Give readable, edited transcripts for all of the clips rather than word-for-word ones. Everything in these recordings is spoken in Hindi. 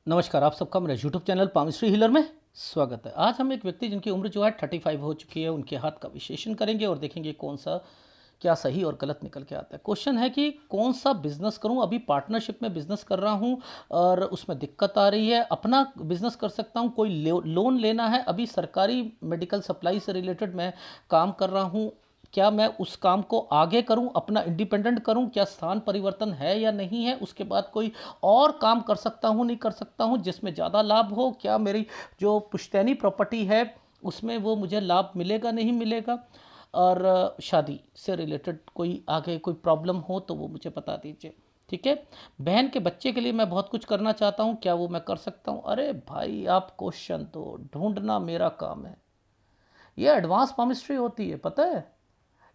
नमस्कार, आप सबका मेरे यूट्यूब चैनल पामिस्ट्री हीलर में स्वागत है। आज हम एक व्यक्ति जिनकी उम्र जो है 35 हो चुकी है, उनके हाथ का विश्लेषण करेंगे और देखेंगे कौन सा क्या सही और गलत निकल के आता है। क्वेश्चन है कि कौन सा बिजनेस करूं? अभी पार्टनरशिप में बिजनेस कर रहा हूं और उसमें दिक्कत आ रही है। अपना बिजनेस कर सकता हूं, कोई लोन लेना है। अभी सरकारी मेडिकल सप्लाई से रिलेटेड मैं काम कर रहा हूं, क्या मैं उस काम को आगे करूं, अपना इंडिपेंडेंट करूं? क्या स्थान परिवर्तन है या नहीं है? उसके बाद कोई और काम कर सकता हूं, नहीं कर सकता हूं जिसमें ज़्यादा लाभ हो? क्या मेरी जो पुश्तैनी प्रॉपर्टी है उसमें वो मुझे लाभ मिलेगा, नहीं मिलेगा? और शादी से रिलेटेड कोई आगे कोई प्रॉब्लम हो तो वो मुझे बता दीजिए। ठीक है। बहन के बच्चे के लिए मैं बहुत कुछ करना चाहता हूँ, क्या वो मैं कर सकता हूँ? अरे भाई, आप क्वेश्चन तो ढूंढना मेरा काम है। ये एडवांस पामिस्ट्री होती है, पता है।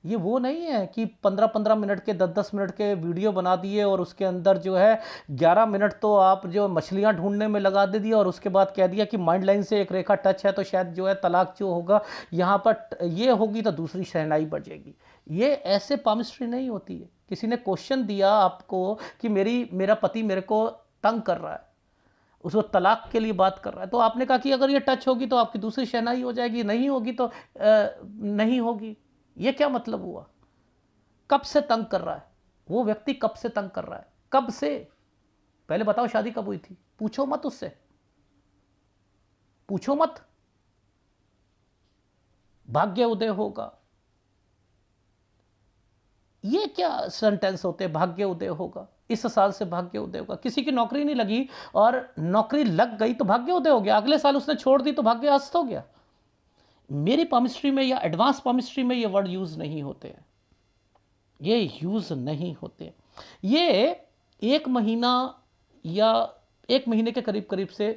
ये वो नहीं है कि 15-15 मिनट के 10-10 मिनट के वीडियो बना दिए और उसके अंदर जो है 11 मिनट तो आप जो मछलियां ढूंढने में लगा दे दिया और उसके बाद कह दिया कि माइंड लाइन से एक रेखा टच है तो शायद जो है तलाक जो होगा यहाँ पर ये होगी तो दूसरी शहनाई बजेगी। ये ऐसे पामिस्ट्री नहीं होती है। किसी ने क्वेश्चन दिया आपको कि मेरा पति मेरे को तंग कर रहा है, उसको तलाक के लिए बात कर रहा है, तो आपने कहा कि अगर ये टच होगी तो आपकी दूसरी शहनाई हो जाएगी, नहीं होगी तो नहीं होगी। ये क्या मतलब हुआ? कब से तंग कर रहा है वो व्यक्ति? कब से तंग कर रहा है? कब से? पहले बताओ, शादी कब हुई थी? पूछो मत उससे, पूछो मत। भाग्य उदय होगा, ये क्या सेंटेंस होते हैं? भाग्य उदय होगा, इस साल से भाग्य उदय होगा। किसी की नौकरी नहीं लगी और नौकरी लग गई तो भाग्य उदय हो गया, अगले साल उसने छोड़ दी तो भाग्य अस्त हो गया। मेरी पामिस्ट्री में या एडवांस पामिस्ट्री में ये वर्ड यूज नहीं होते हैं, ये यूज नहीं होते। ये एक महीना या एक महीने के करीब करीब से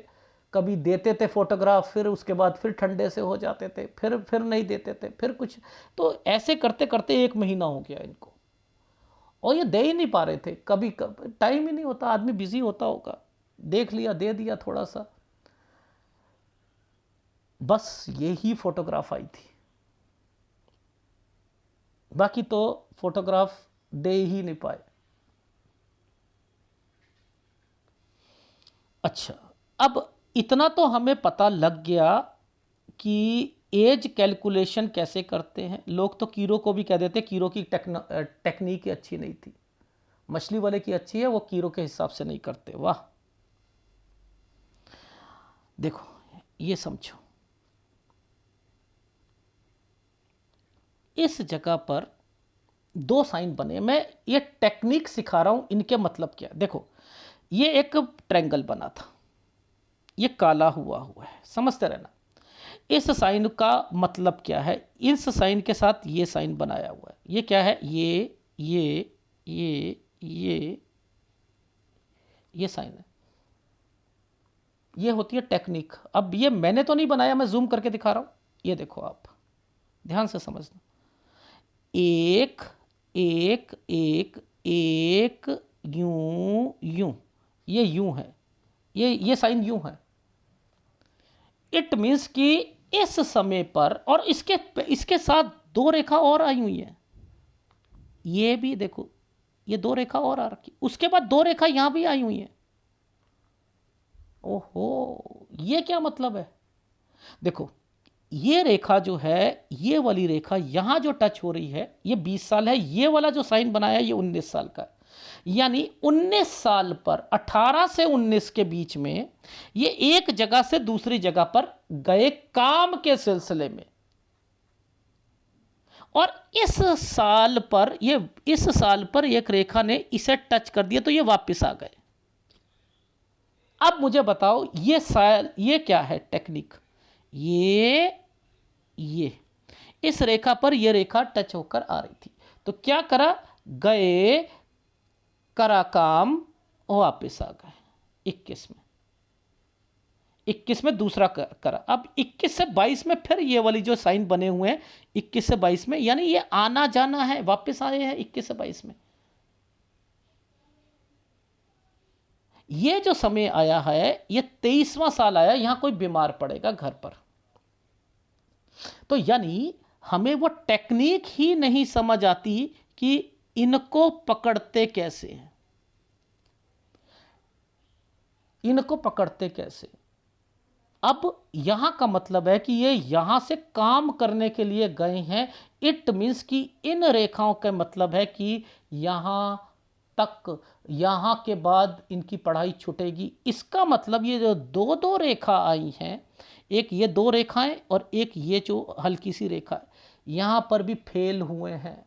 कभी देते थे फोटोग्राफ, फिर उसके बाद फिर ठंडे से हो जाते थे, फिर नहीं देते थे, फिर कुछ। तो ऐसे करते करते एक महीना हो गया इनको और ये दे ही नहीं पा रहे थे। कभी टाइम ही नहीं होता, आदमी बिजी होता होगा, देख लिया, दे दिया थोड़ा सा, बस यही फोटोग्राफ आई थी। बाकी तो फोटोग्राफ दे ही नहीं पाए। अच्छा, अब इतना तो हमें पता लग गया कि एज कैलकुलेशन कैसे करते हैं। लोग तो कीरो को भी कह देते, कीरो की टेक्निक अच्छी नहीं थी, मछली वाले की अच्छी है, वो कीरो के हिसाब से नहीं करते। वाह। देखो, ये समझो, इस जगह पर दो साइन बने। मैं ये टेक्निक सिखा रहा हूं, इनके मतलब क्या। देखो, ये एक ट्रायंगल बना था, ये काला हुआ हुआ है, समझते रहना। इस साइन का मतलब क्या है? इस साइन के साथ ये साइन बनाया हुआ है, ये क्या है? ये ये साइन है। ये होती है टेक्निक। अब ये मैंने तो नहीं बनाया, मैं जूम करके दिखा रहा हूं। ये देखो, आप ध्यान से समझना। एक एक एक एक, यूं यूं, ये यूं है, ये साइन यूं है। इट मीन्स कि इस समय पर, और इसके इसके साथ दो रेखा और आई हुई है। ये भी देखो, ये दो रेखा और आ रखी, उसके बाद दो रेखा यहां भी आई हुई है। ओहो, ये क्या मतलब है? देखो, ये रेखा जो है, ये वाली रेखा यहां जो टच हो रही है, ये 20 साल है। ये वाला जो साइन बनाया है, ये 19 साल का है। यानी 19 साल पर, 18 से 19 के बीच में ये एक जगह से दूसरी जगह पर गए काम के सिलसिले में, और इस साल पर एक रेखा ने इसे टच कर दिया तो ये वापस आ गए। अब मुझे बताओ, ये साल, ये क्या है टेक्निक? ये इस रेखा पर ये रेखा टच होकर आ रही थी, तो क्या करा? गए, करा काम, वापस आ गए। 21 में दूसरा करा। अब 21 से 22 में फिर ये वाली जो साइन बने हुए हैं, 21 से 22 में, यानी ये आना जाना है, वापस आए हैं 21 से 22 में। ये जो समय आया है, ये 23वां साल आया, यहां कोई बीमार पड़ेगा घर पर। तो यानी हमें वो टेक्निक ही नहीं समझ आती कि इनको पकड़ते कैसे हैं। इनको पकड़ते कैसे। अब यहां का मतलब है कि ये यहां से काम करने के लिए गए हैं। इट मीन्स कि इन रेखाओं का मतलब है कि यहां तक, यहां के बाद इनकी पढ़ाई छूटेगी। इसका मतलब ये जो दो दो रेखा आई हैं, एक ये दो रेखाएं और एक ये जो हल्की सी रेखा है, यहां पर भी फेल हुए हैं।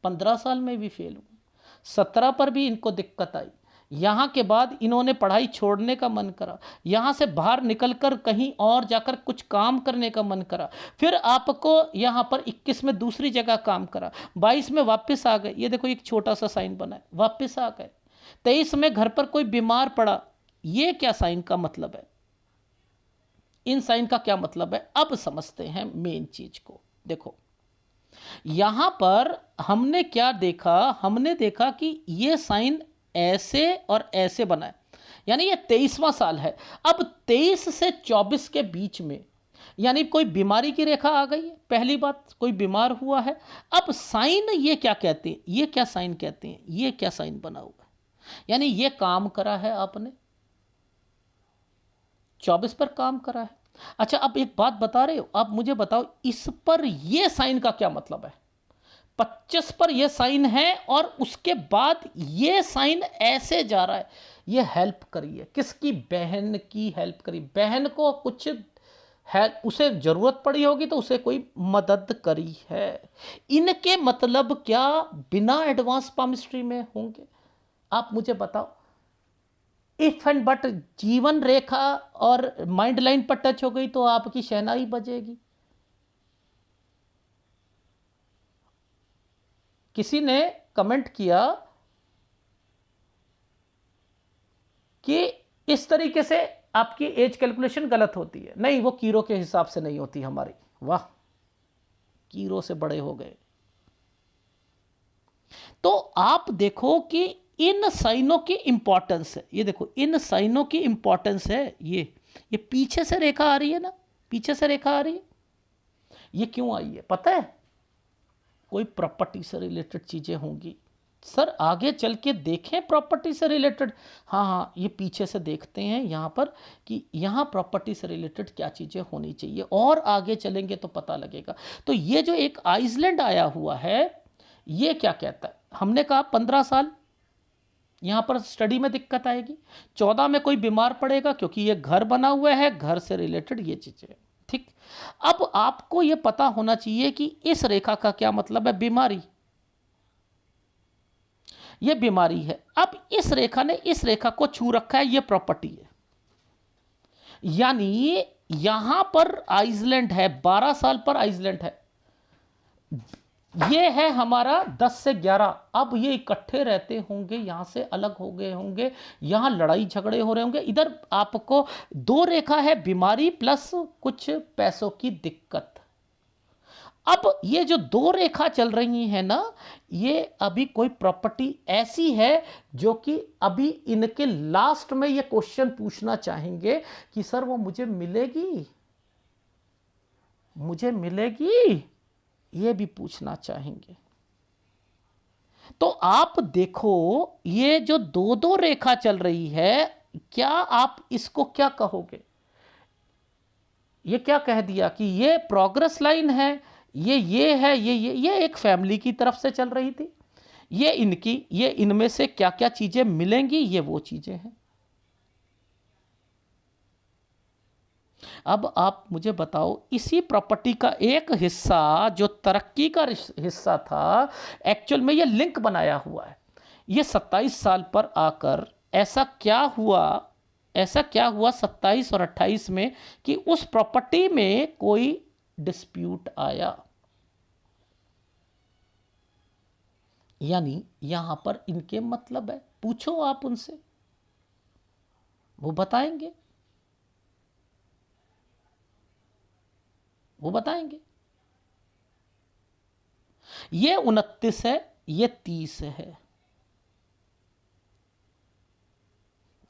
15 साल में भी फेल हुए, 17 पर भी इनको दिक्कत आई। यहाँ के बाद इन्होंने पढ़ाई छोड़ने का मन करा, यहाँ से बाहर निकलकर कहीं और जाकर कुछ काम करने का मन करा। फिर आपको यहाँ पर 21 में दूसरी जगह काम करा, 22 में वापस आ गए। ये देखो एक छोटा सा साइन बना है, वापस आ गए। 23 में घर पर कोई बीमार पड़ा। ये क्या साइन का मतलब है, इन साइन का क्या मतलब है, अब समझते हैं मेन चीज को। देखो यहां पर हमने क्या देखा, हमने देखा कि ये साइन ऐसे और ऐसे बना है, यानी ये 23वां साल है। अब 23 से 24 के बीच में यानी कोई बीमारी की रेखा आ गई है, पहली बात कोई बीमार हुआ है। अब साइन ये क्या कहते हैं, ये क्या साइन कहते हैं, ये क्या साइन बना हुआ है, यानी ये काम करा है आपने, 24 पर काम करा है। अच्छा अब एक बात बता रहे हो, आप मुझे बताओ इस पर ये साइन का क्या मतलब है। 25 पर ये साइन है और उसके बाद ये साइन ऐसे जा रहा है। ये हेल्प करी है किसकी, बहन की हेल्प करी। बहन को कुछ है, उसे जरूरत पड़ी होगी तो उसे कोई मदद करी है। इनके मतलब क्या बिना एडवांस पामिस्ट्री में होंगे, आप मुझे बताओ। इफ एंड बट जीवन रेखा और माइंड लाइन पर टच हो गई तो आपकी शहनाई बजेगी। किसी ने कमेंट किया कि इस तरीके से आपकी एज कैलकुलेशन गलत होती है। नहीं, वो कीरो के हिसाब से नहीं होती हमारी। वाह, कीरो से बड़े हो गए। तो आप देखो कि इन साइनों की इंपॉर्टेंस है। ये देखो इन साइनों की इंपॉर्टेंस है। ये पीछे से रेखा आ रही है ना, पीछे से रेखा आ रही है। ये क्यों आई है पता है, कोई प्रॉपर्टी से रिलेटेड चीजें होंगी। सर आगे चल के देखें प्रॉपर्टी से रिलेटेड। हाँ हाँ, ये पीछे से देखते हैं यहाँ पर कि यहाँ प्रॉपर्टी से रिलेटेड क्या चीज़ें होनी चाहिए, और आगे चलेंगे तो पता लगेगा। तो ये जो एक आइसलैंड आया हुआ है, ये क्या कहता है, हमने कहा 15 साल यहाँ पर स्टडी में दिक्कत आएगी। 14 में कोई बीमार पड़ेगा क्योंकि ये घर बना हुआ है, घर से रिलेटेड ये चीज़ें। ठीक, अब आपको ये पता होना चाहिए कि इस रेखा का क्या मतलब है, बीमारी। ये बीमारी है। अब इस रेखा ने इस रेखा को छू रखा है, ये प्रॉपर्टी है। यानी यहां पर आइसलैंड है, 12 साल पर आइसलैंड है। ये है हमारा 10 से 11। अब ये इकट्ठे रहते होंगे, यहां से अलग हो गए होंगे, यहां लड़ाई झगड़े हो रहे होंगे। इधर आपको दो रेखा है, बीमारी प्लस कुछ पैसों की दिक्कत। अब ये जो दो रेखा चल रही है ना, ये अभी कोई प्रॉपर्टी ऐसी है जो कि अभी इनके लास्ट में ये क्वेश्चन पूछना चाहेंगे कि सर वो मुझे मिलेगी, मुझे मिलेगी, ये भी पूछना चाहेंगे। तो आप देखो ये जो दो दो रेखा चल रही है, क्या आप इसको क्या कहोगे, ये क्या कह दिया कि ये प्रोग्रेस लाइन है, ये है, ये एक फैमिली की तरफ से चल रही थी, ये इनकी, ये इनमें से क्या क्या चीजें मिलेंगी, ये वो चीजें हैं। अब आप मुझे बताओ इसी प्रॉपर्टी का एक हिस्सा जो तरक्की का हिस्सा था, एक्चुअल में ये लिंक बनाया हुआ है। ये 27 साल पर आकर ऐसा क्या हुआ, ऐसा क्या हुआ 27 और 28 में कि उस प्रॉपर्टी में कोई डिस्प्यूट आया। यानी यहां पर इनके मतलब है, पूछो आप उनसे, वो बताएंगे, वो बताएंगे। ये 29 है, ये 30 है।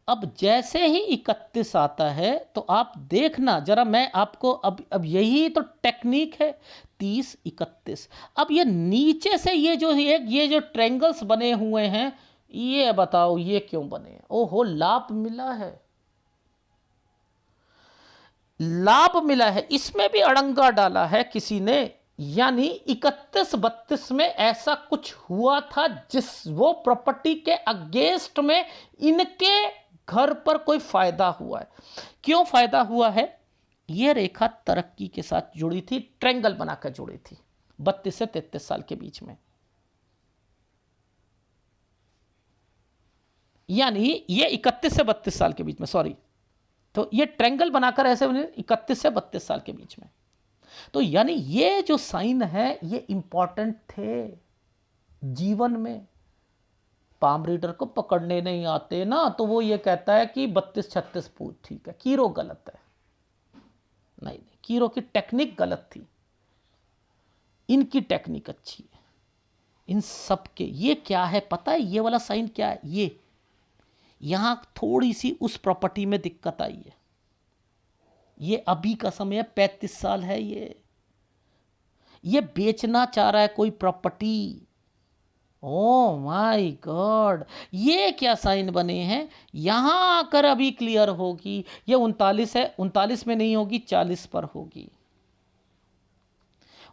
अब जैसे ही 31 आता है तो आप देखना जरा, मैं आपको अब यही तो टेक्निक है। 30 31, अब ये नीचे से ये जो ट्रायंगल्स बने हुए हैं, ये बताओ ये क्यों बने? ओहो, लाभ मिला है, लाभ मिला है, इसमें भी अड़ंगा डाला है किसी ने। यानी 31-32 में ऐसा कुछ हुआ था जिस वो प्रॉपर्टी के अगेंस्ट में इनके घर पर कोई फायदा हुआ है। क्यों फायदा हुआ है? ये रेखा तरक्की के साथ जुड़ी थी, ट्रेंगल बनाकर जुड़ी थी 32 से 33 साल के बीच में। यानी ये 31 से 32 साल के बीच में, सॉरी, तो ये ट्रेंगल बनाकर ऐसे 31 से 32 साल के बीच में। तो यानी ये जो साइन है ये इंपॉर्टेंट थे जीवन में। पाम रीडर को पकड़ने नहीं आते ना, तो वो ये कहता है कि 32-36 पूछ ठीक है, कीरो गलत है। नहीं, कीरो की टेक्निक गलत थी, इनकी टेक्निक अच्छी है। इन सब के ये क्या है पता है? ये वाला साइन क्या है? ये यहां थोड़ी सी उस प्रॉपर्टी में दिक्कत आई है। ये अभी का समय 35 साल है, ये बेचना चाह रहा है कोई प्रॉपर्टी। ओ माय गॉड, ये क्या साइन बने हैं? यहां आकर अभी क्लियर होगी। ये 39 है, 39 में नहीं होगी, 40 पर होगी।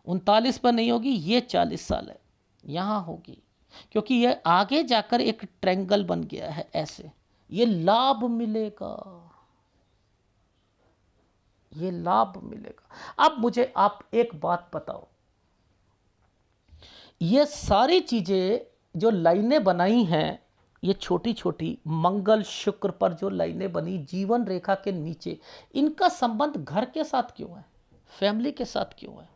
39 पर नहीं होगी, ये 40 साल है, यहां होगी। क्योंकि ये आगे जाकर एक ट्रायंगल बन गया है ऐसे, ये लाभ मिलेगा, ये लाभ मिलेगा। अब मुझे आप एक बात बताओ, ये सारी चीजें जो लाइनें बनाई हैं, ये छोटी छोटी मंगल शुक्र पर जो लाइनें बनी जीवन रेखा के नीचे, इनका संबंध घर के साथ क्यों है, फैमिली के साथ क्यों है?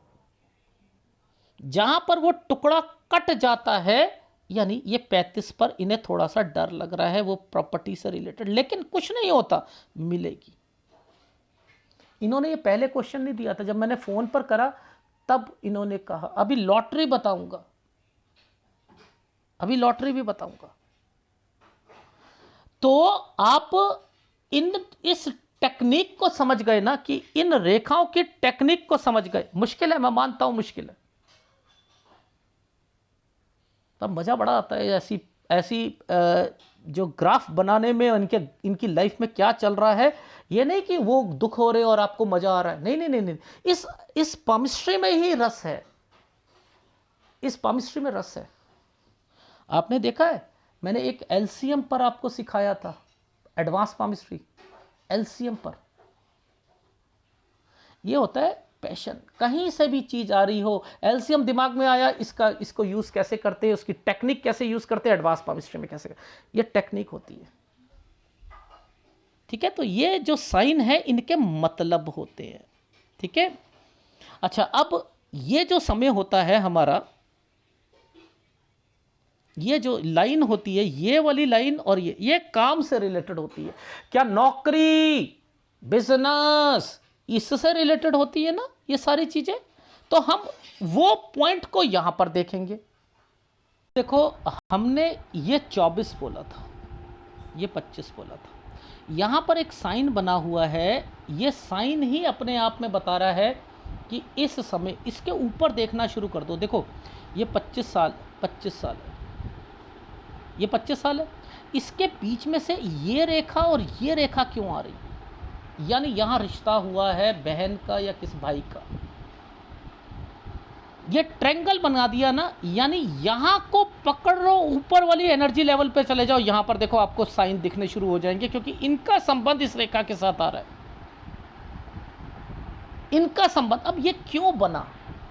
जहां पर वो टुकड़ा कट जाता है, यानी ये 35 पर इन्हें थोड़ा सा डर लग रहा है वो प्रॉपर्टी से रिलेटेड, लेकिन कुछ नहीं होता, मिलेगी। इन्होंने ये पहले क्वेश्चन नहीं दिया था, जब मैंने फोन पर करा तब इन्होंने कहा अभी लॉटरी बताऊंगा, अभी लॉटरी भी बताऊंगा। तो आप इस टेक्निक को समझ गए ना, कि इन रेखाओं की टेक्निक को समझ गए। मुश्किल है, मैं मानता हूं मुश्किल है, तब मजा बड़ा आता है ऐसी ऐसी जो ग्राफ बनाने में, इनकी लाइफ में क्या चल रहा है। ये नहीं कि वो दुख हो रहे और आपको मजा आ रहा है, नहीं नहीं नहीं नहीं, इस पामिस्ट्री में ही रस है, इस पामिस्ट्री में रस है। आपने देखा है, मैंने एक एलसीएम पर आपको सिखाया था, एडवांस पामिस्ट्री, एलसीएम पर। ये होता है पैशन, कहीं से भी चीज आ रही हो, एलसीएम दिमाग में आया, इसको यूज कैसे करते हैं, उसकी टेक्निक कैसे यूज करते हैं, एडवांस पामिस्ट्री में कैसे, ये टेक्निक होती है। ठीक है, तो ये जो साइन है इनके मतलब होते हैं। ठीक है, अच्छा, अब ये जो समय होता है हमारा, ये जो लाइन होती है, ये वाली लाइन, और ये काम से रिलेटेड होती है। क्या नौकरी, बिजनेस, इससे रिलेटेड होती है ना ये सारी चीजें। तो हम वो पॉइंट को यहां पर देखेंगे। देखो, हमने ये 24 बोला था, ये 25 बोला था, यहां पर एक साइन बना हुआ है। ये साइन ही अपने आप में बता रहा है कि इस समय, इसके ऊपर देखना शुरू कर दो। देखो, ये 25 साल है, ये 25 साल है, इसके बीच में से ये रेखा और ये रेखा क्यों आ रही? यानी यहां रिश्ता हुआ है बहन का या किस भाई का, ये ट्रायंगल बना दिया ना। यानी यहां को पकड़ लो, ऊपर वाली एनर्जी लेवल पे चले जाओ, यहां पर देखो आपको साइन दिखने शुरू हो जाएंगे, क्योंकि इनका संबंध इस रेखा के साथ आ रहा है, इनका संबंध। अब ये क्यों बना,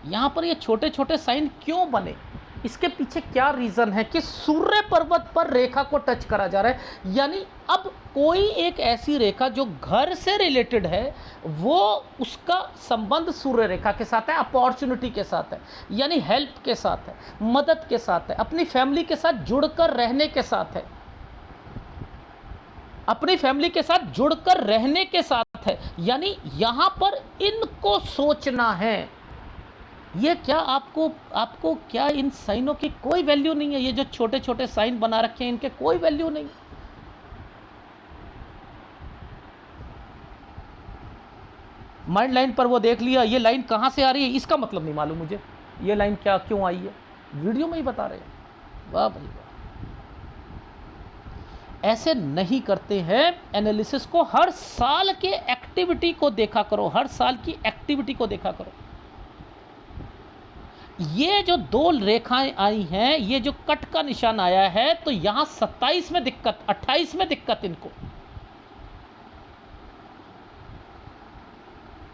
यहां पर ये छोटे छोटे साइन क्यों बने, इसके पीछे क्या रीजन है कि सूर्य पर्वत पर रेखा को टच करा जा रहा है। यानी अब कोई एक ऐसी रेखा जो घर से रिलेटेड है, वो उसका संबंध सूर्य रेखा के साथ है, अपॉर्चुनिटी के साथ है, यानी हेल्प के साथ है, मदद के साथ है, अपनी फैमिली के साथ जुड़कर रहने के साथ है, अपनी फैमिली के साथ जुड़कर रहने के साथ है। यानी यहां पर इनको सोचना है। ये क्या आपको क्या इन साइनों की कोई वैल्यू नहीं है? ये जो छोटे छोटे साइन बना रखे हैं, इनके कोई वैल्यू नहीं। माइंड लाइन पर वो देख लिया, ये लाइन कहां से आ रही है इसका मतलब नहीं मालूम मुझे, ये लाइन क्या क्यों आई है, वीडियो में ही बता रहे हैं। वाह भाई वाह, ऐसे नहीं करते हैं। एनालिसिस को हर साल के एक्टिविटी को देखा करो, हर साल की एक्टिविटी को देखा करो। ये जो दो रेखाएं आई हैं, ये जो कट का निशान आया है, तो यहां 27 में दिक्कत, 28 में दिक्कत, इनको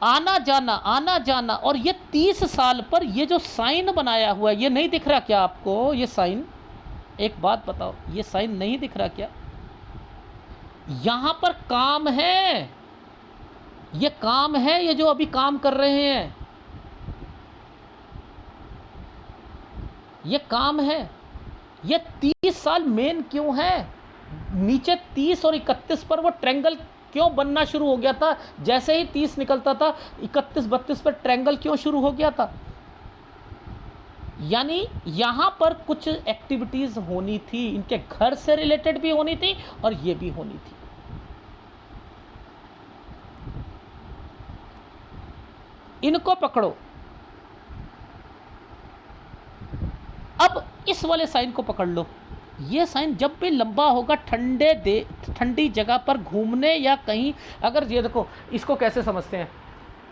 आना जाना। और ये 30 साल पर ये जो साइन बनाया हुआ है, ये नहीं दिख रहा क्या आपको? ये साइन, एक बात बताओ, ये साइन नहीं दिख रहा क्या? यहां पर काम है, ये काम है, ये जो अभी काम कर रहे हैं, ये काम है। ये 30 साल मेन क्यों है? नीचे 30 और 31 पर वो ट्रायंगल क्यों बनना शुरू हो गया था? जैसे ही 30 निकलता था, 31 32 पर ट्रायंगल क्यों शुरू हो गया था? यानी यहां पर कुछ एक्टिविटीज होनी थी, इनके घर से रिलेटेड भी होनी थी और ये भी होनी थी। इनको पकड़ो। अब इस वाले साइन को पकड़ लो। ये साइन जब भी लंबा होगा, ठंडी जगह पर घूमने या कहीं, अगर ये देखो, इसको कैसे समझते हैं,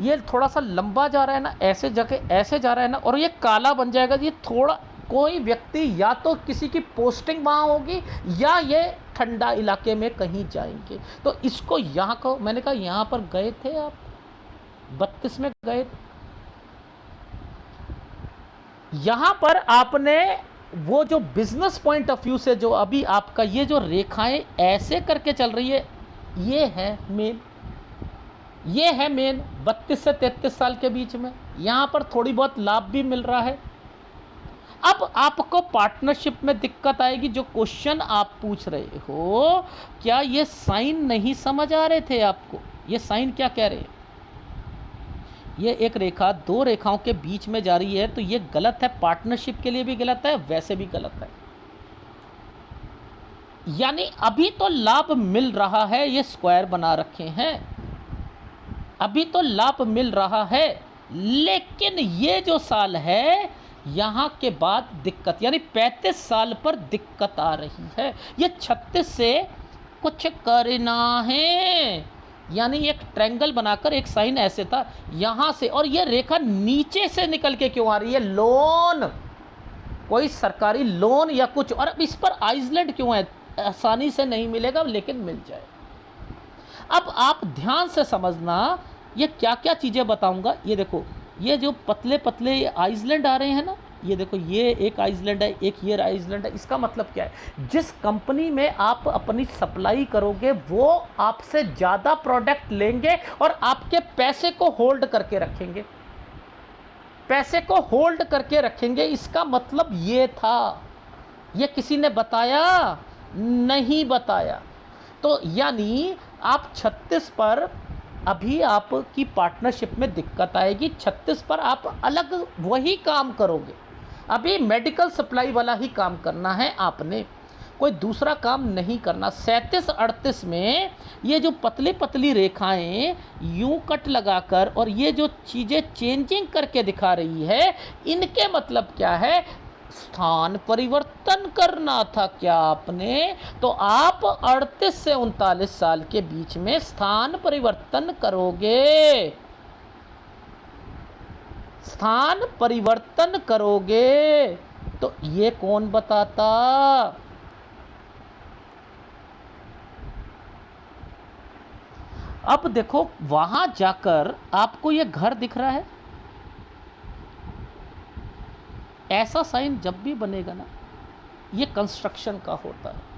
ये थोड़ा सा लंबा जा रहा है ना, ऐसे जगह ऐसे जा रहा है ना, और ये काला बन जाएगा। ये थोड़ा, कोई व्यक्ति या तो किसी की पोस्टिंग वहाँ होगी या ये ठंडा इलाके में कहीं जाएंगे। तो इसको यहाँ को, मैंने कहा यहाँ पर गए थे आप, 32 में गए थे, यहाँ पर आपने वो जो बिजनेस पॉइंट ऑफ व्यू से जो अभी आपका ये जो रेखाएं ऐसे करके चल रही है, ये है मेन, ये है मेन 32 से 33 साल के बीच में। यहाँ पर थोड़ी बहुत लाभ भी मिल रहा है। अब आपको पार्टनरशिप में दिक्कत आएगी। जो क्वेश्चन आप पूछ रहे हो, क्या ये साइन नहीं समझ आ रहे थे आपको? ये साइन क्या कह रहे हैं? ये एक रेखा दो रेखाओं के बीच में जा रही है, तो ये गलत है, पार्टनरशिप के लिए भी गलत है, वैसे भी गलत है। यानी अभी तो लाभ मिल रहा है, ये स्क्वायर बना रखे हैं, अभी तो लाभ मिल रहा है, लेकिन ये जो साल है यहाँ के बाद दिक्कत, यानी 35 साल पर दिक्कत आ रही है। ये 36 से कुछ करना है, यानी एक ट्रायंगल बनाकर, एक साइन ऐसे था यहाँ से, और ये रेखा नीचे से निकल के क्यों आ रही है? लोन, कोई सरकारी लोन या कुछ। और अब इस पर आइसलैंड क्यों है? आसानी से नहीं मिलेगा, लेकिन मिल जाए। अब आप ध्यान से समझना, ये क्या क्या चीज़ें बताऊंगा। ये देखो, ये जो पतले पतले आइसलैंड आ रहे हैं ना, ये देखो, ये एक आइसलैंड है, एक ये आइसलैंड है। इसका मतलब क्या है? जिस कंपनी में आप अपनी सप्लाई करोगे, वो आपसे ज़्यादा प्रोडक्ट लेंगे और आपके पैसे को होल्ड करके रखेंगे, पैसे को होल्ड करके रखेंगे। इसका मतलब ये था। ये किसी ने बताया? नहीं बताया। तो यानी आप 36 पर अभी आपकी पार्टनरशिप में दिक्कत आएगी, 36 पर आप अलग वही काम करोगे। अभी मेडिकल सप्लाई वाला ही काम करना है आपने, कोई दूसरा काम नहीं करना। 37 38 में ये जो पतली पतली रेखाएं यूं कट लगाकर और ये जो चीज़ें चेंजिंग करके दिखा रही है, इनके मतलब क्या है? स्थान परिवर्तन करना था क्या आपने? तो आप 38 से 39 साल के बीच में स्थान परिवर्तन करोगे, स्थान परिवर्तन करोगे। तो ये कौन बताता? अब देखो, वहां जाकर आपको ये घर दिख रहा है, ऐसा साइन जब भी बनेगा ना, ये कंस्ट्रक्शन का होता है।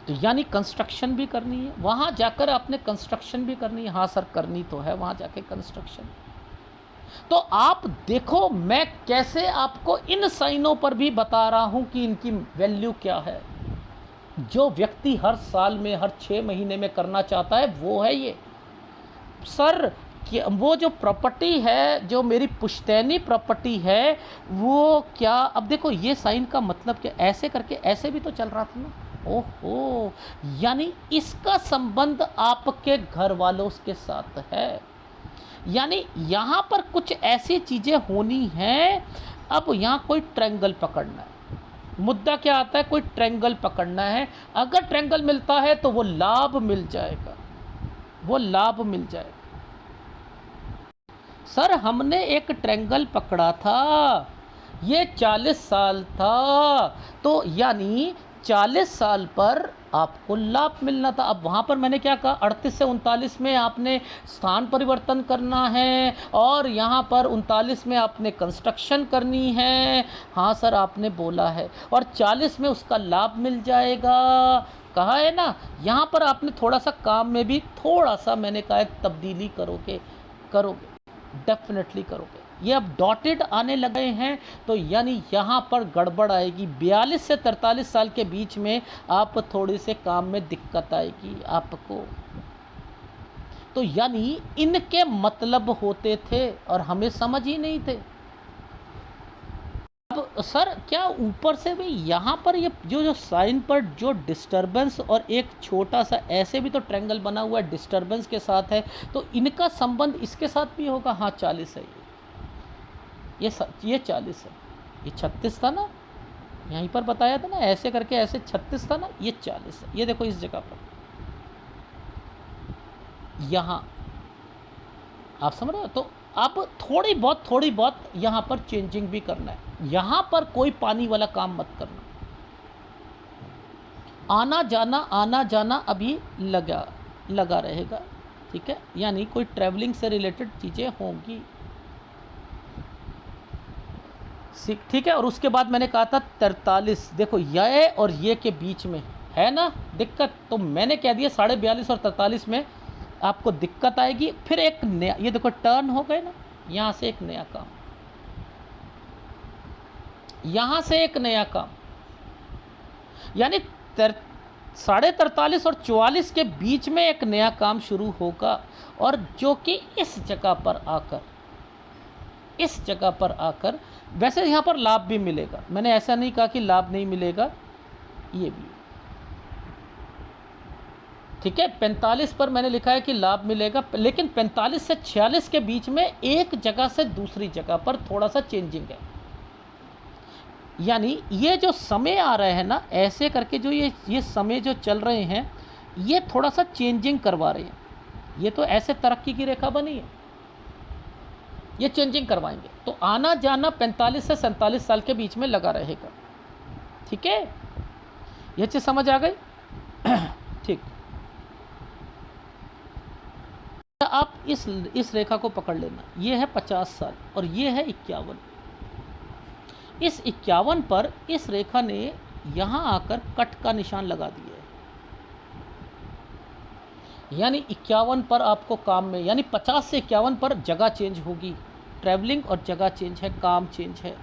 तो यानी कंस्ट्रक्शन भी करनी है, वहां जाकर आपने कंस्ट्रक्शन भी करनी है। हाँ सर, करनी तो है वहां जाके कंस्ट्रक्शन। तो आप देखो, मैं कैसे आपको इन साइनों पर भी बता रहा हूं कि इनकी वैल्यू क्या है। जो व्यक्ति हर साल में, हर 6 महीने में करना चाहता है, वो है ये। सर, वो जो प्रॉपर्टी है, जो मेरी पुश्तैनी प्रॉपर्टी है, वो क्या? अब देखो, ये साइन का मतलब क्या? ऐसे करके ऐसे भी तो चल रहा था ना। ओहो, यानी इसका संबंध आपके घर वालों के साथ है। यानी यहाँ पर कुछ ऐसी चीज़ें होनी हैं। अब यहाँ कोई ट्रायंगल पकड़ना है, मुद्दा क्या आता है, कोई ट्रायंगल पकड़ना है। अगर ट्रायंगल मिलता है तो वो लाभ मिल जाएगा, वो लाभ मिल जाएगा। सर हमने एक ट्रायंगल पकड़ा था, ये 40 साल था, तो यानी 40 साल पर आपको लाभ मिलना था। अब वहाँ पर मैंने क्या कहा, 38 से 39 में आपने स्थान परिवर्तन करना है और यहाँ पर 39 में आपने कंस्ट्रक्शन करनी है। हाँ सर आपने बोला है, और 40 में उसका लाभ मिल जाएगा, कहा है ना। यहाँ पर आपने थोड़ा सा काम में भी थोड़ा सा मैंने कहा है तब्दीली करोगे, करोगे डेफिनेटली करोगे। ये अब डॉटेड आने लगे हैं तो यानी यहाँ पर गड़बड़ आएगी। 42 से 43 साल के बीच में आप थोड़े से काम में दिक्कत आएगी आपको। तो यानी इनके मतलब होते थे और हमें समझ ही नहीं थे। अब सर क्या ऊपर से भी यहाँ पर ये जो साइन पर जो डिस्टरबेंस और एक छोटा सा ऐसे भी तो ट्रायंगल बना हुआ है डिस्टरबेंस के साथ है, तो इनका संबंध इसके साथ भी होगा। हाँ 40 है ये 40 है, ये 36 था ना, यहीं पर बताया था ना, ऐसे करके ऐसे 36 था ना, ये 40 है। ये देखो इस जगह पर, यहाँ आप समझ रहे हो। तो अब थोड़ी बहुत यहाँ पर चेंजिंग भी करना है। यहाँ पर कोई पानी वाला काम मत करना, आना जाना अभी लगा रहेगा, ठीक है। यानी कोई ट्रैवलिंग से रिलेटेड चीज़ें होंगी, ठीक है। और उसके बाद मैंने कहा था 43, देखो ये और ये के बीच में है ना दिक्कत, तो मैंने कह दिया 42.5 और 43 में आपको दिक्कत आएगी। फिर एक नया, ये देखो टर्न हो गए ना, यहाँ से एक नया काम, यहाँ से एक नया काम, यानी 43.5 और 44 के बीच में एक नया काम शुरू होगा, और जो कि इस जगह पर आकर वैसे यहाँ पर लाभ भी मिलेगा। मैंने ऐसा नहीं कहा कि लाभ नहीं मिलेगा, ये भी ठीक है। 45 पर मैंने लिखा है कि लाभ मिलेगा, लेकिन 45 से 46 के बीच में एक जगह से दूसरी जगह पर थोड़ा सा चेंजिंग है। यानी ये जो समय आ रहे हैं ना, ऐसे करके जो ये समय जो चल रहे हैं, ये थोड़ा सा चेंजिंग करवा रहे हैं। ये तो ऐसे तरक्की की रेखा बनी है, ये चेंजिंग करवाएंगे। तो आना जाना 45 से 47 साल के बीच में लगा रहेगा, ठीक है। ये चीज़ समझ आ गई ठीक। आप इस रेखा को पकड़ लेना, ये है 50 साल और ये है 51। इस 51 पर इस रेखा ने यहाँ आकर कट का निशान लगा दिया है। यानी 51 पर आपको काम में, यानी 50 से 51 पर जगह चेंज होगी, ट्रैवलिंग और जगह चेंज है, काम चेंज है।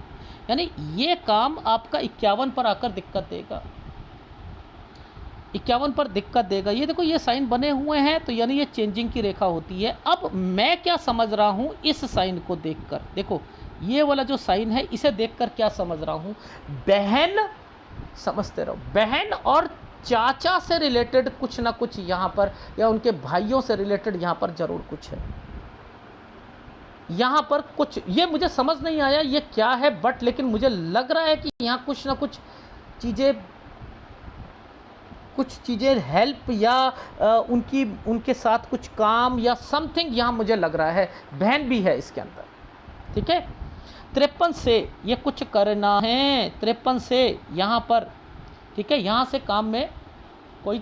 यानी ये काम आपका 51 पर आकर दिक्कत देगा, 51 पर दिक्कत देगा। ये देखो ये साइन बने हुए हैं, तो यानी ये चेंजिंग की रेखा होती है। अब मैं क्या समझ रहा हूँ इस साइन को देखकर, देखो ये वाला जो साइन है इसे देखकर क्या समझ रहा हूँ, बहन, समझते रहो, बहन और चाचा से रिलेटेड कुछ ना कुछ यहाँ पर, या उनके भाइयों से रिलेटेड यहाँ पर जरूर कुछ है। यहाँ पर कुछ, ये मुझे समझ नहीं आया ये क्या है, बट लेकिन मुझे लग रहा है कि यहाँ कुछ ना कुछ चीज़ें हेल्प या उनके साथ कुछ काम या समथिंग यहाँ मुझे लग रहा है। बहन भी है इसके अंदर, ठीक है। 53 से ये कुछ करना है, 53 से यहाँ पर, ठीक है। यहाँ से काम में कोई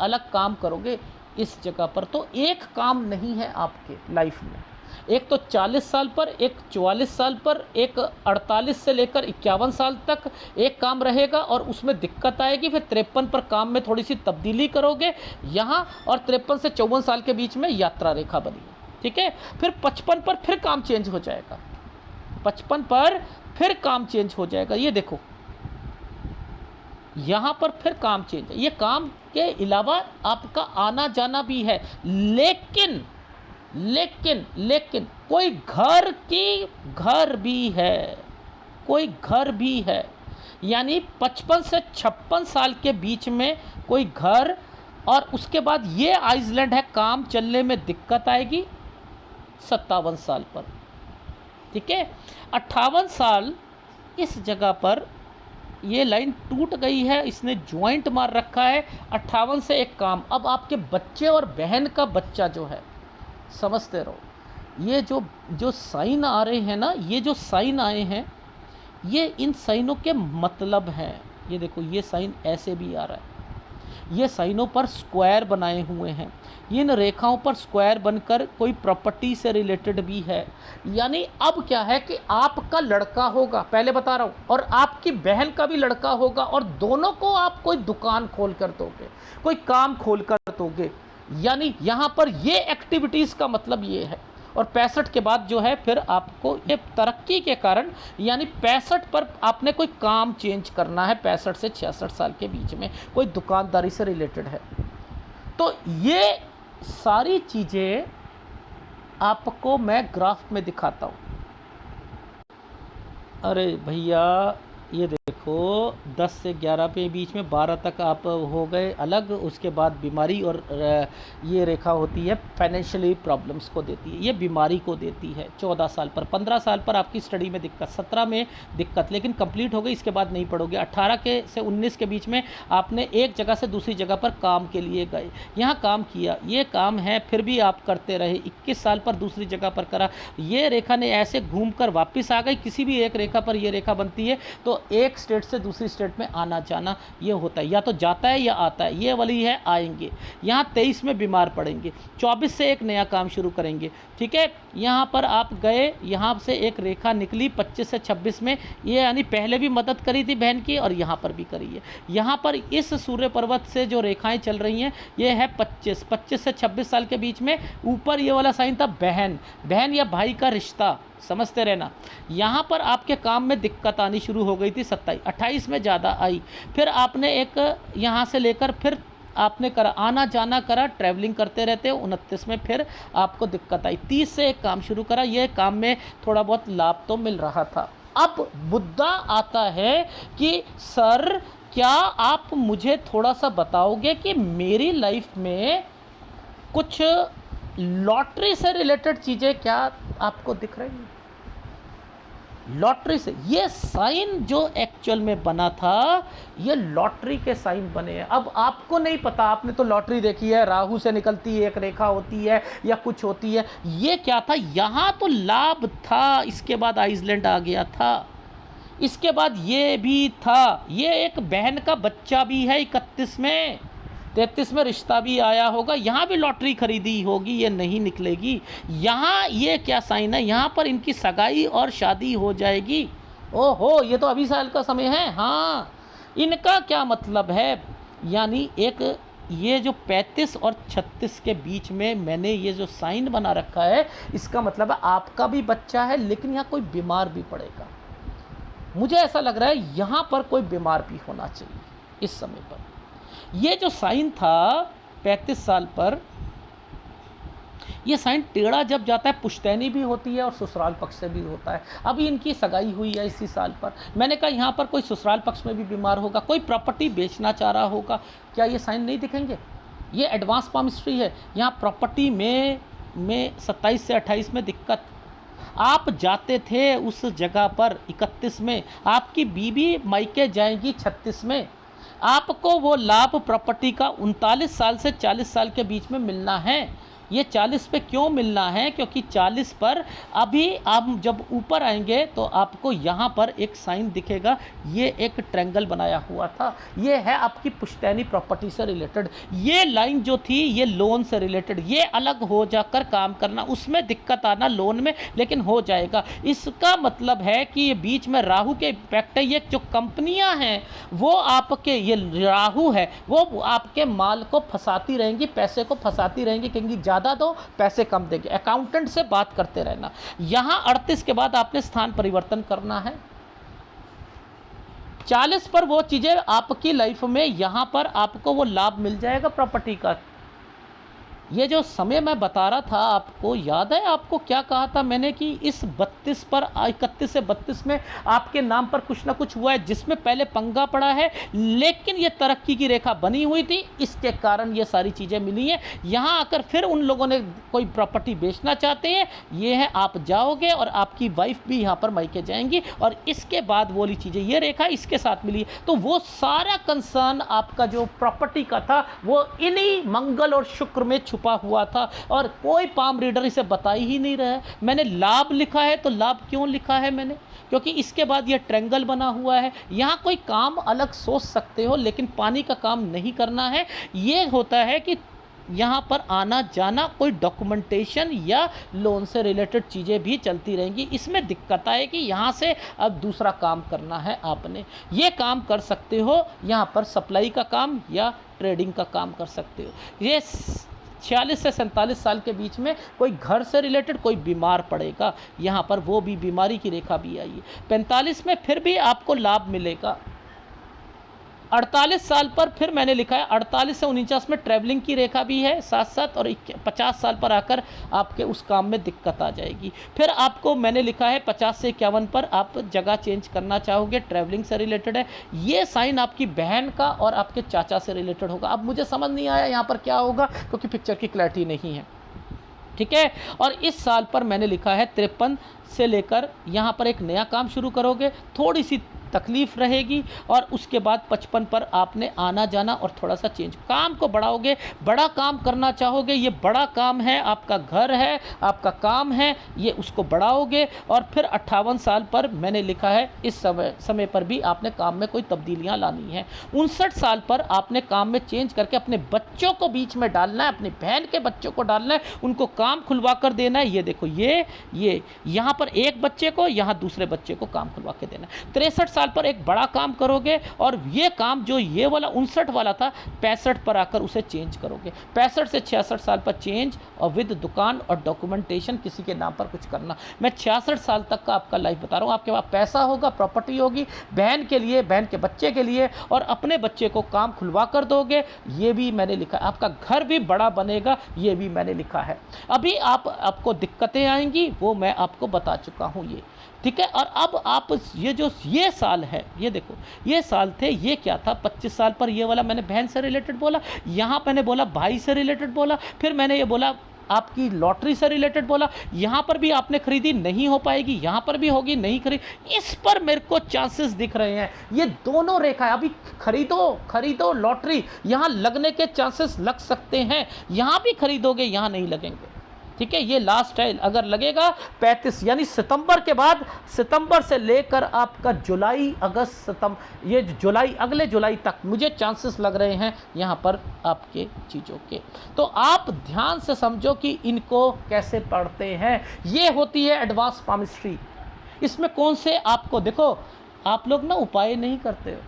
अलग काम करोगे इस जगह पर, तो एक काम नहीं है आपके लाइफ में। एक तो 40 साल पर, एक 44 साल पर, एक 48 से लेकर 51 साल तक एक काम रहेगा और उसमें दिक्कत आएगी। फिर 53 पर काम में थोड़ी सी तब्दीली करोगे यहाँ, और 53 से 54 साल के बीच में यात्रा रेखा बनी, ठीक है। फिर 55 पर फिर काम चेंज हो जाएगा, 55 पर फिर काम चेंज हो जाएगा। ये देखो यहाँ पर फिर काम चेंज है। ये काम के अलावा आपका आना जाना भी है, लेकिन कोई घर भी है, कोई घर भी है। यानी 55 से 56 साल के बीच में कोई घर, और उसके बाद ये आइसलैंड है, काम चलने में दिक्कत आएगी 57 साल पर, ठीक है। 58 साल इस जगह पर ये लाइन टूट गई है, इसने ज्वाइंट मार रखा है, 58 से एक काम। अब आपके बच्चे और बहन का बच्चा जो है, समझते रहो, ये जो जो साइन आ रहे हैं ना, ये जो साइन आए हैं, ये इन साइनों के मतलब हैं। ये देखो, ये साइन ऐसे भी आ रहा है, ये साइनों पर स्क्वायर बनाए हुए हैं, इन रेखाओं पर स्क्वायर बनकर कोई प्रॉपर्टी से रिलेटेड भी है। यानी अब क्या है कि आपका लड़का होगा, पहले बता रहा हूँ, और आपकी बहन का भी लड़का होगा, और दोनों को आप कोई दुकान खोल कर दोगे, कोई काम खोल कर दोगे। यानी यहाँ पर ये एक्टिविटीज़ का मतलब ये है। और 65 के बाद जो है फिर आपको ये तरक्की के कारण, यानी 65 पर आपने कोई काम चेंज करना है, 65 से 66 साल के बीच में कोई दुकानदारी से रिलेटेड है। तो ये सारी चीज़ें आपको मैं ग्राफ में दिखाता हूँ। अरे भैया, ये देखो 10 से 11 पे बीच में 12 तक आप हो गए अलग, उसके बाद बीमारी, और ये रेखा होती है फाइनेंशियली प्रॉब्लम्स को देती है, ये बीमारी को देती है। 14 साल पर, 15 साल पर आपकी स्टडी में दिक्कत, 17 में दिक्कत, लेकिन कंप्लीट हो गई, इसके बाद नहीं पढ़ोगे। 18 के से 19 के बीच में आपने एक जगह से दूसरी जगह पर काम के लिए गए, यहाँ काम किया, ये काम है, फिर भी आप करते रहे। 21 साल पर दूसरी जगह पर करा, ये रेखा ने ऐसे घूम कर वापस आ गई। किसी भी एक रेखा पर ये रेखा बनती है तो एक स्टेट से दूसरी स्टेट में आना जाना ये होता है, या तो जाता है या आता है। ये वाली है आएंगे। यहाँ 23 में बीमार पड़ेंगे, 24 से एक नया काम शुरू करेंगे, ठीक है। यहाँ पर आप गए, यहाँ से एक रेखा निकली 25 से 26 में, ये यानी पहले भी मदद करी थी बहन की, और यहाँ पर भी करी है। यहाँ पर इस सूर्य पर्वत से जो रेखाएं चल रही हैं, ये है 25 से 26 साल के बीच में। ऊपर ये वाला साइन था बहन, बहन या भाई का रिश्ता, समझते रहना। यहाँ पर आपके काम में दिक्कत आनी शुरू हो गई थी 27, 28 में ज़्यादा आई। फिर आपने एक यहाँ से लेकर फिर आपने करा, आना जाना करा, ट्रैवलिंग करते रहते हो। 29 में फिर आपको दिक्कत आई। 30 से एक काम शुरू करा, ये काम में थोड़ा बहुत लाभ तो मिल रहा था। अब मुद्दा आता है कि सर क्या आप मुझे थोड़ा सा बताओगे कि मेरी लाइफ में कुछ लॉटरी से रिलेटेड चीज़ें क्या आपको दिख रही हैं? लॉटरी से ये साइन जो एक्चुअल में बना था, ये लॉटरी के साइन बने हैं। अब आपको नहीं पता, आपने तो लॉटरी देखी है, राहु से निकलती है, एक रेखा होती है या कुछ होती है। ये क्या था, यहाँ तो लाभ था, इसके बाद आइसलैंड आ गया था, इसके बाद ये भी था, ये एक बहन का बच्चा भी है 31 में, 33 में रिश्ता भी आया होगा, यहाँ भी लॉटरी खरीदी होगी, ये नहीं निकलेगी। यहाँ ये क्या साइन है, यहाँ पर इनकी सगाई और शादी हो जाएगी। ओहो, ये तो अभी साल का समय है। हाँ, इनका क्या मतलब है, यानी एक ये जो 35 और 36 के बीच में मैंने ये जो साइन बना रखा है, इसका मतलब है आपका भी बच्चा है, लेकिन यहाँ कोई बीमार भी पड़ेगा। मुझे ऐसा लग रहा है यहाँ पर कोई बीमार भी होना चाहिए इस समय पर। ये जो साइन था 35 साल पर, ये साइन टेढ़ा जब जाता है, पुश्तैनी भी होती है और ससुराल पक्ष से भी होता है। अभी इनकी सगाई हुई है इसी साल पर। मैंने कहा यहाँ पर कोई ससुराल पक्ष में भी बीमार होगा, कोई प्रॉपर्टी बेचना चाह रहा होगा। क्या ये साइन नहीं दिखेंगे? ये एडवांस पामिस्ट्री है। यहाँ प्रॉपर्टी में 27 से 28 में दिक्कत। आप जाते थे उस जगह पर 31 में, आपकी बीवी मायके जाएगी 36 में। आपको वो लाभ प्रॉपर्टी का 39 साल से 40 साल के बीच में मिलना है। ये 40 पे क्यों मिलना है? क्योंकि 40 पर अभी आप जब ऊपर आएंगे तो आपको यहाँ पर एक साइन दिखेगा, ये एक ट्रायंगल बनाया हुआ था, ये है आपकी पुश्तैनी प्रॉपर्टी से रिलेटेड। ये लाइन जो थी ये लोन से रिलेटेड, ये अलग हो जाकर काम करना, उसमें दिक्कत आना लोन में, लेकिन हो जाएगा। इसका मतलब है कि ये बीच में राहु के इम्पैक्ट है। ये जो कंपनियां हैं वो आपके, ये राहु है वो आपके माल को फंसाती रहेंगी, पैसे को फंसाती रहेंगी, क्योंकि ज़्यादा दो पैसे कम देंगे। अकाउंटेंट से बात करते रहना। यहाँ 38 के बाद आपने स्थान परिवर्तन करना है। 40 पर वो चीज़ें आपकी लाइफ में, यहाँ पर आपको वो लाभ मिल जाएगा प्रॉपर्टी का। ये जो समय मैं बता रहा था आपको, याद है आपको क्या कहा था मैंने कि इस 32 पर 31 से 32 में आपके नाम पर कुछ ना कुछ हुआ है, जिसमें पहले पंगा पड़ा है, लेकिन ये तरक्की की रेखा बनी हुई थी, इसके कारण ये सारी चीज़ें मिली हैं। यहाँ आकर फिर उन लोगों ने कोई प्रॉपर्टी बेचना चाहते हैं, ये है आप जाओगे और आपकी वाइफ भी यहाँ पर मायके जाएंगी, और इसके बाद वो वाली चीज़ें, ये रेखा इसके साथ मिली है। तो वो सारा कंसर्न आपका जो प्रॉपर्टी का था वो इन्हीं मंगल और शुक्र में छुपा हुआ था, और कोई पाम रीडर इसे बता ही नहीं रहा है। मैंने लाभ लिखा है, तो लाभ क्यों लिखा है मैंने? क्योंकि इसके बाद ये ट्रायंगल बना हुआ है। यहाँ कोई काम अलग सोच सकते हो, लेकिन पानी का काम नहीं करना है। ये होता है कि यहाँ पर आना जाना, कोई डॉक्यूमेंटेशन या लोन से रिलेटेड चीज़ें भी चलती रहेंगी। इसमें दिक्कत आए कि यहाँ से अब दूसरा काम करना है आपने, ये काम कर सकते हो। यहाँ पर सप्लाई का काम या ट्रेडिंग का काम कर सकते हो। ये 46 से 47 साल के बीच में कोई घर से रिलेटेड कोई बीमार पड़ेगा, यहाँ पर वो भी बीमारी की रेखा भी आई है। 45 में फिर भी आपको लाभ मिलेगा। 48 साल पर फिर मैंने लिखा है 48 से 49 में ट्रैवलिंग की रेखा भी है साथ साथ, और 50 साल पर आकर आपके उस काम में दिक्कत आ जाएगी। फिर आपको मैंने लिखा है 50 से 51 पर आप जगह चेंज करना चाहोगे, ट्रैवलिंग से रिलेटेड है। ये साइन आपकी बहन का और आपके चाचा से रिलेटेड होगा। अब मुझे समझ नहीं आया यहाँ पर क्या होगा, क्योंकि पिक्चर की क्लैरिटी नहीं है, ठीक है। और इस साल पर मैंने लिखा है 53 से लेकर यहाँ पर एक नया काम शुरू करोगे, थोड़ी सी तकलीफ रहेगी, और उसके बाद 55 पर आपने आना जाना और थोड़ा सा चेंज, काम को बढ़ाओगे, बड़ा काम करना चाहोगे। ये बड़ा काम है, आपका घर है, आपका काम है, ये उसको बढ़ाओगे। और फिर 58 साल पर मैंने लिखा है इस समय पर भी आपने काम में कोई तब्दीलियां लानी है। 59 साल पर आपने काम में चेंज करके अपने बच्चों को बीच में डालना है, अपनी बहन के बच्चों को डालना है, उनको काम खुलवा कर देना है। ये देखो, ये यहाँ पर एक बच्चे को, यहाँ दूसरे बच्चे को काम खुलवा के देना है। 63 साल पर एक बड़ा काम करोगे, और ये काम जो ये वाला 59 वाला था 65 पर आकर उसे चेंज करोगे। 65 से 66 साल पर चेंज, और विद दुकान और डॉक्यूमेंटेशन, किसी के नाम पर कुछ करना। मैं 66 साल तक का आपका लाइफ बता रहा हूँ। आपके पास पैसा होगा, प्रॉपर्टी होगी, बहन के लिए, बहन के बच्चे के लिए, और अपने बच्चे को काम खुलवा कर दोगे, ये भी मैंने लिखा है। आपका घर भी बड़ा बनेगा, ये भी मैंने लिखा है। अभी आपको दिक्कतें आएंगी, वो मैं आपको बता चुका हूँ, ये ठीक है। और अब आप ये साल है, ये देखो, ये साल थे, ये क्या था 25 साल पर ये वाला मैंने बहन से रिलेटेड बोला, यहाँ मैंने बोला भाई से रिलेटेड बोला, फिर मैंने ये बोला आपकी लॉटरी से रिलेटेड बोला। यहाँ पर भी आपने खरीदी, नहीं हो पाएगी, यहाँ पर भी होगी, नहीं खरीद, इस पर मेरे को चांसेस दिख रहे हैं। ये दोनों रेखा है, अभी खरीदो लॉटरी, यहाँ लगने के चांसेस लग सकते हैं। यहाँ भी खरीदोगे, यहाँ नहीं लगेंगे, ठीक है। ये लास्ट है, अगर लगेगा 35 यानी सितंबर के बाद, सितंबर से लेकर आपका जुलाई, अगस्त, सितंबर, ये जुलाई, अगले जुलाई तक मुझे चांसेस लग रहे हैं यहाँ पर आपके चीज़ों के। तो आप ध्यान से समझो कि इनको कैसे पढ़ते हैं। ये होती है एडवांस पामिस्ट्री। इसमें कौन से आपको, देखो आप लोग ना उपाय नहीं करते हो,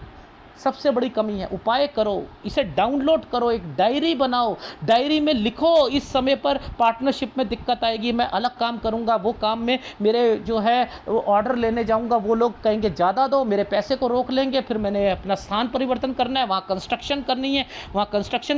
सबसे बड़ी कमी है। उपाय करो, इसे डाउनलोड करो, एक डायरी बनाओ, डायरी में लिखो इस समय पर पार्टनरशिप में दिक्कत आएगी, मैं अलग काम करूंगा, वो काम में मेरे जो है वो ऑर्डर लेने जाऊंगा, वो लोग कहेंगे ज़्यादा दो, मेरे पैसे को रोक लेंगे, फिर मैंने अपना स्थान परिवर्तन करना है, वहाँ कंस्ट्रक्शन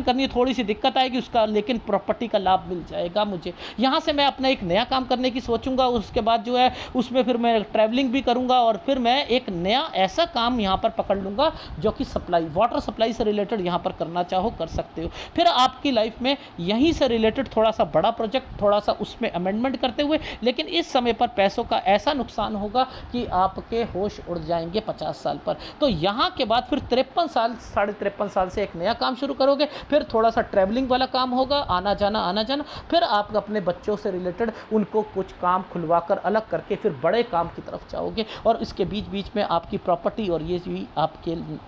करनी है, थोड़ी सी दिक्कत आएगी उसका, लेकिन प्रॉपर्टी का लाभ मिल जाएगा मुझे। यहाँ से मैं अपना एक नया काम करने की सोचूंगा, उसके बाद जो है उसमें फिर मैं ट्रैवलिंग भी करूँगा, और फिर मैं एक नया ऐसा काम यहाँ पर पकड़ लूँगा जो कि सप्लाई, वाटर सप्लाई से रिलेटेड यहाँ पर करना चाहो कर सकते हो। फिर आपकी लाइफ में यहीं से रिलेटेड थोड़ा सा बड़ा प्रोजेक्ट, थोड़ा सा उसमें अमेंडमेंट करते हुए, लेकिन इस समय पर पैसों का ऐसा नुकसान होगा कि आपके होश उड़ जाएंगे 50 साल पर। तो यहाँ के बाद फिर 53 साल, 53.5 साल से एक नया काम शुरू करोगे, फिर थोड़ा सा ट्रैवलिंग वाला काम होगा, आना जाना, फिर आप अपने बच्चों से रिलेटेड उनको कुछ काम खुलवा कर अलग करके फिर बड़े काम की तरफ जाओगे, और इसके बीच बीच में आपकी प्रॉपर्टी और ये भी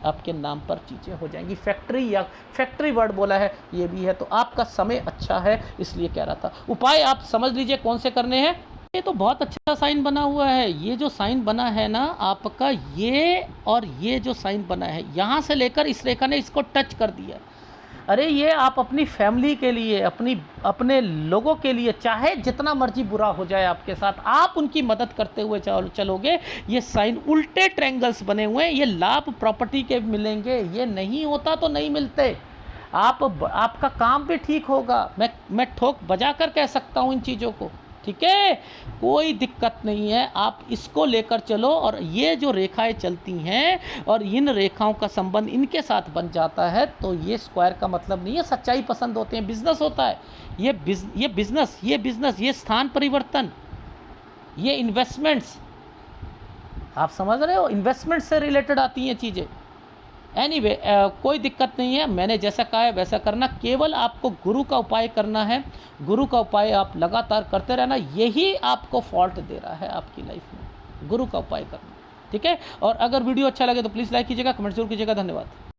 आपके नाम पर चीज़ें हो जाएंगी। फैक्ट्री या फैक्ट्री वर्ड बोला है, ये भी है। तो आपका समय अच्छा है, इसलिए कह रहा था। उपाय आप समझ लीजिए कौन से करने हैं। ये तो बहुत अच्छा साइन बना हुआ है, ये जो साइन बना है ना आपका, ये और ये जो साइन बना है, यहाँ से लेकर इस रेखा ने इसको टच कर दिया। अरे ये आप अपनी फैमिली के लिए, अपने लोगों के लिए, चाहे जितना मर्जी बुरा हो जाए आपके साथ, आप उनकी मदद करते हुए चलोगे। ये साइन उल्टे ट्रायंगल्स बने हुए हैं, ये लाभ प्रॉपर्टी के मिलेंगे, ये नहीं होता तो नहीं मिलते। आपका काम भी ठीक होगा। मैं ठोक बजा कर कह सकता हूँ इन चीज़ों को, ठीक है, कोई दिक्कत नहीं है। आप इसको लेकर चलो और ये जो रेखाएं चलती हैं और इन रेखाओं का संबंध इनके साथ बन जाता है, तो ये स्क्वायर का मतलब नहीं है सच्चाई पसंद होते हैं, बिजनेस होता है। ये बिजनेस, ये स्थान परिवर्तन, ये इन्वेस्टमेंट्स, आप समझ रहे हो, इन्वेस्टमेंट से रिलेटेड आती हैं चीज़ें। एनीवे कोई दिक्कत नहीं है, मैंने जैसा कहा है वैसा करना। केवल आपको गुरु का उपाय करना है, गुरु का उपाय आप लगातार करते रहना, यही आपको फॉल्ट दे रहा है आपकी लाइफ में, गुरु का उपाय करना, ठीक है। और अगर वीडियो अच्छा लगे तो प्लीज़ लाइक कीजिएगा, कमेंट जरूर कीजिएगा। धन्यवाद।